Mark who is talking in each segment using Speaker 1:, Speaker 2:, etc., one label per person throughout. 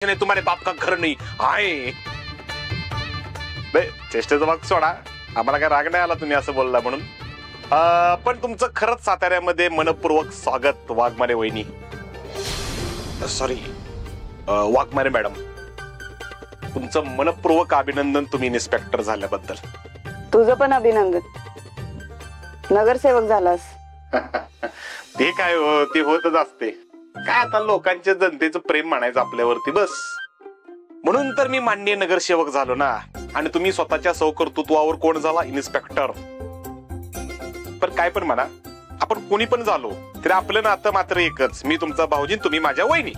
Speaker 1: तुम्हारे बाप का घर नहीं आहे. चेष्टेचा भाग सोडा, आम्हाला काय राग नाही आला तुम्ही असं बोलला म्हणून. पण तुमचं खरंच साताऱ्यामध्ये मनपूर्वक स्वागत वाघमारे वहिनी, सॉरी वाघमारे मॅडम. तुमचं मनपूर्वक अभिनंदन तुम्ही इन्स्पेक्टर झाल्याबद्दल.
Speaker 2: तुझं पण अभिनंदन, नगरसेवक झालास.
Speaker 1: ते काय हो, ते होतच असते. काय आता लोकांच्या जनतेचं प्रेम म्हणायचं आपल्यावरती बस. म्हणून तर मी माननीय नगरसेवक झालो ना. आणि तुम्ही स्वतःच्या सौकर्तृत्वावर कोण झाला, इन्स्पेक्टर. पण काय पण म्हणा, आपण कोणी पण झालो तरी आपलं नातं मात्र एकच. मी तुमचा भाऊजी, तुम्ही माझ्या वहिनी.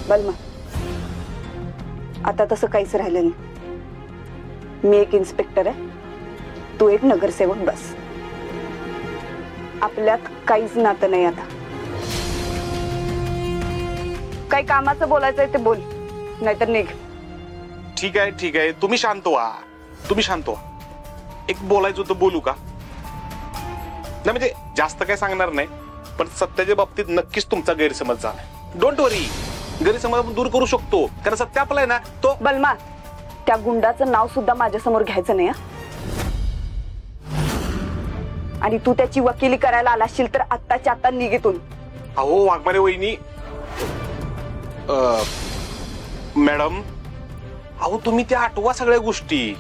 Speaker 2: बलमा, आता तसं काहीच राहिलं नाही. मी एक इन्स्पेक्टर आहे, तू एक नगरसेवक. बस, आपल्यात काहीच नातं नाही. आता काही कामाचं बोलायचंय ते बोल, नाहीतर निघ.
Speaker 1: ठीक आहे ठीक आहे, तुम्ही शांत व्हा, तुम्ही शांत व्हा. एक बोलायचं होतं, बोलू का? नाही म्हणजे जास्त काय सांगणार नाही, पण सत्याच्या बाबतीत नक्कीच तुमचा गैरसमज झाला. डोंट वरी, गैरसमज आपण दूर करू शकतो, कारण सत्य आपला आहे ना तो.
Speaker 2: बलमा, त्या गुंडाचं नाव सुद्धा माझ्या समोर घ्यायचं नाही. आणि तू त्याची वकिली करायला आला असशील तर आत्ताच्या आता निघेतून.
Speaker 1: अहो वाघमारे वहिनी, मॅडम, अहो तुम्ही त्या आठवा सगळ्या गोष्टी,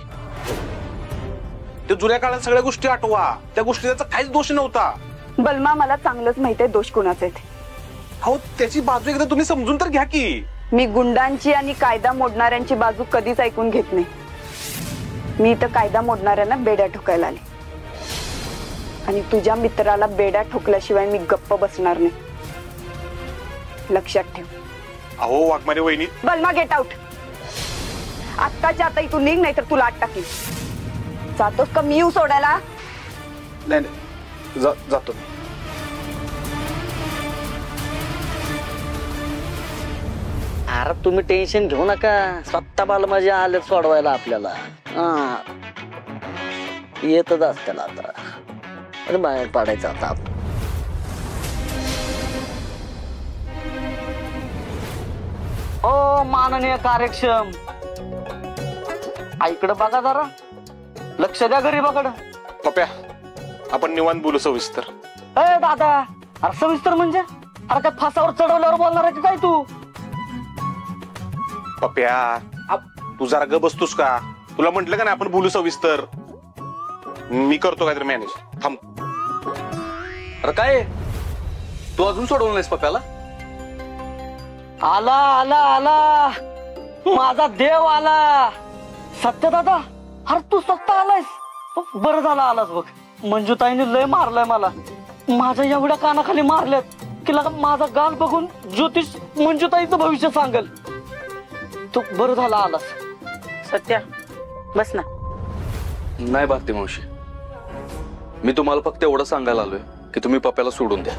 Speaker 1: त्या जुन्या काळात सगळ्या गोष्टी आठवा. त्या गोष्टी त्याचा काहीच दोष नव्हता.
Speaker 2: बलमा, मला चांगलंच माहित आहे दोष कुणाचे ते.
Speaker 1: अहो त्याची बाजू एकदा तुम्ही समजून तर घ्या की.
Speaker 2: मी गुंडांची आणि कायदा मोडणाऱ्यांची बाजू कधीच ऐकून घेत नाही. मी तर कायदा मोडणाऱ्यांना बेड्या ठोकायला आले, आणि तुझ्या मित्राला बेड्या ठोकल्याशिवाय मी गप्प बसणार नाही, लक्षात ठेव.
Speaker 1: अहो वाघमारे वहिनी.
Speaker 2: बलमा, गेट आउट. आत्ताच्या आता इथून निघ, नाही तर तुला आत टाकीन. जातोस का मी येऊ सोडायला?
Speaker 1: नाही नाही, जातो.
Speaker 3: अरे तुम्ही टेन्शन घेऊ नका, स्वतः बालमाजी आले सोडवायला आपल्याला. येतच असत्याला आता. अरे बाहेर पाडायचं आता. ओ माननीय कार्यक्षम, आईकडे बघा जरा, लक्ष द्या गरीबाकडं.
Speaker 1: पप्या, आपण निवांत बोलू सविस्तर.
Speaker 3: ए दादा, अरे सविस्तर म्हणजे? अरे काय फासावर चढवल्यावर बोलणार आहे की काय तू?
Speaker 1: पप्या, तू जरा ग बसतोस का? तुला म्हंटल का नाही आपण बोलू सविस्तर. मी करतो काहीतरी मॅनेज. थांब.
Speaker 4: अरे काय तू अजून सोडवलं नाहीस पप्याला?
Speaker 3: आला आला आला, माझा देव आला. सत्य दादा, अरे तू स्वतः आलायस. बरं झालं आलास बघ. मंजुताईने लय मारलाय मला, माझ्या एवढ्या कानाखाली मारल्यात की लगा माझा गाल बघून ज्योतिष मंजुताईचं भविष्य सांगल. तू बरं झाला आलास.
Speaker 2: सत्या, बस ना.
Speaker 4: नाही भारती मावशी, मी तुम्हाला फक्त एवढं सांगायला आलोय की तुम्ही पप्याला सोडून द्या.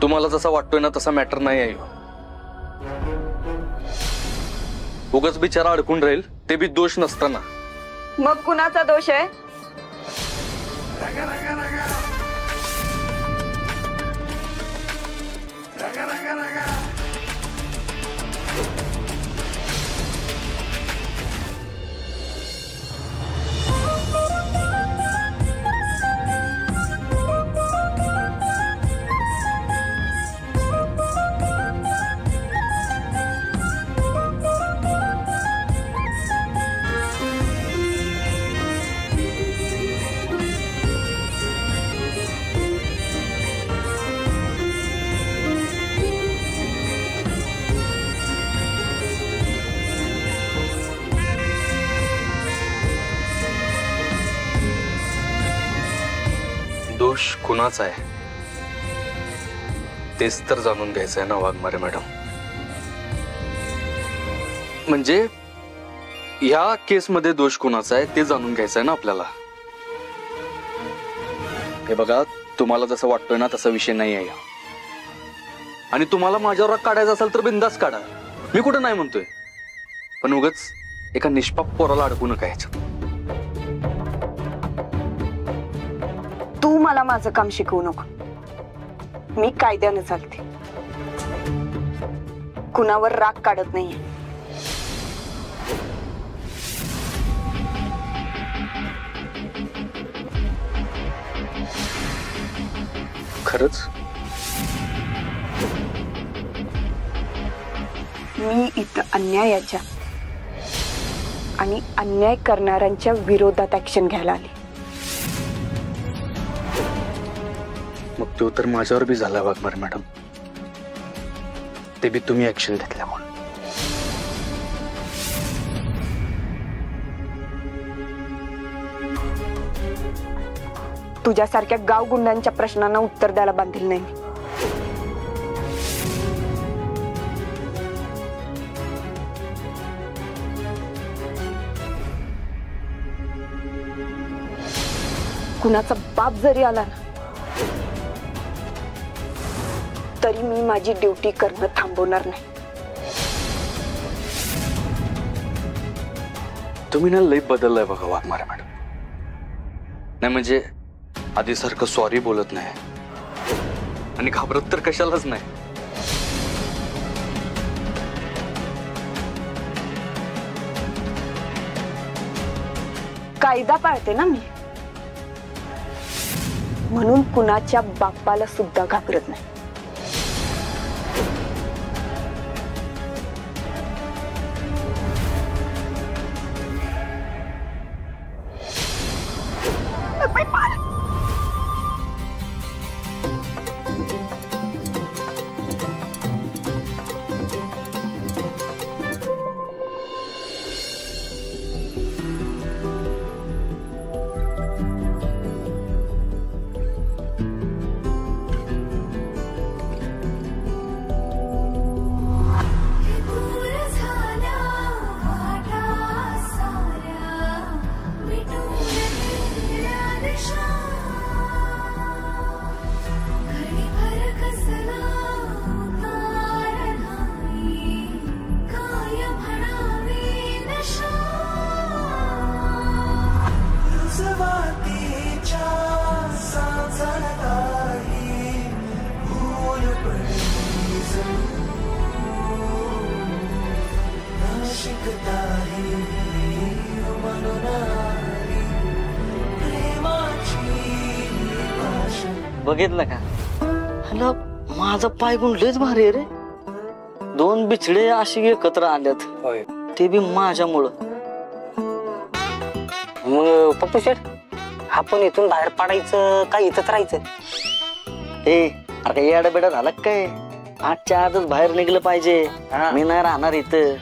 Speaker 4: तुम्हाला जसा वाटतोय ना तसा मॅटर नाही आहे. उगाच बिचारा अडकून राहील, ते बी दोष नसताना.
Speaker 2: मग कुणाचा दोष आहे?
Speaker 4: दोष कुणाचा आहे तेच तर जाणून घ्यायचं आहे ना वाघमारे मॅडम. म्हणजे ह्या केसमध्ये दोष कुणाचा आहे ते जाणून घ्यायचं आहे ना आपल्याला. हे बघा, तुम्हाला जसं वाटतोय ना तसा विषय नाही आहे. आणि तुम्हाला माझ्यावर राग काढायचा असेल तर बिंदास काढा, मी कुठं नाही म्हणतोय. पण उगाच एका निष्पाप पोराला अडकू नका ह्याच्यात.
Speaker 2: तू मला माझं काम शिकवू नको, मी कायद्याने चालते. कुणावर राग काढत नाहीये.
Speaker 4: खरंच?
Speaker 2: मी इथं अन्यायाच्या आणि अन्याय करणाऱ्यांच्या विरोधात ऍक्शन घ्यायला आली.
Speaker 4: मग तो तर माझ्यावर बी झाला वाघमारे मॅडम, ते बी तुम्ही ऍक्शन घेतल्यामुळे.
Speaker 2: तुझ्यासारख्या गाव गुंडांच्या प्रश्नांना उत्तर द्यायला बांधील नाही मी. कुणाचा बाप जरी आला ना तरी मी माझी ड्युटी करणं थांबवणार नाही.
Speaker 4: तुम्ही ना लई बदललाय बघा वाघमारे मॅडम. नाही म्हणजे आधी सारखं सॉरी बोलत नाही आणि घाबरत तर कशालाच नाही.
Speaker 2: कायदा पाळते ना मी, म्हणून कुणाच्या बापाला सुद्धा घाबरत नाही.
Speaker 3: बघितलं का? हॅलो, माझा पाय गुण लयच भारी आहे रे. 2 बिछडे अशी एकत्र आल्यात, ते बी माझ्यामुळं.
Speaker 5: मग पप्पू शेठ, आपण इथून बाहेर पडायचं का इथंच राहायचं?
Speaker 3: अरे येडा बेडा झाला काय? आजच्या आजच बाहेर निघलं पाहिजे. मी नाही राहणार इथं.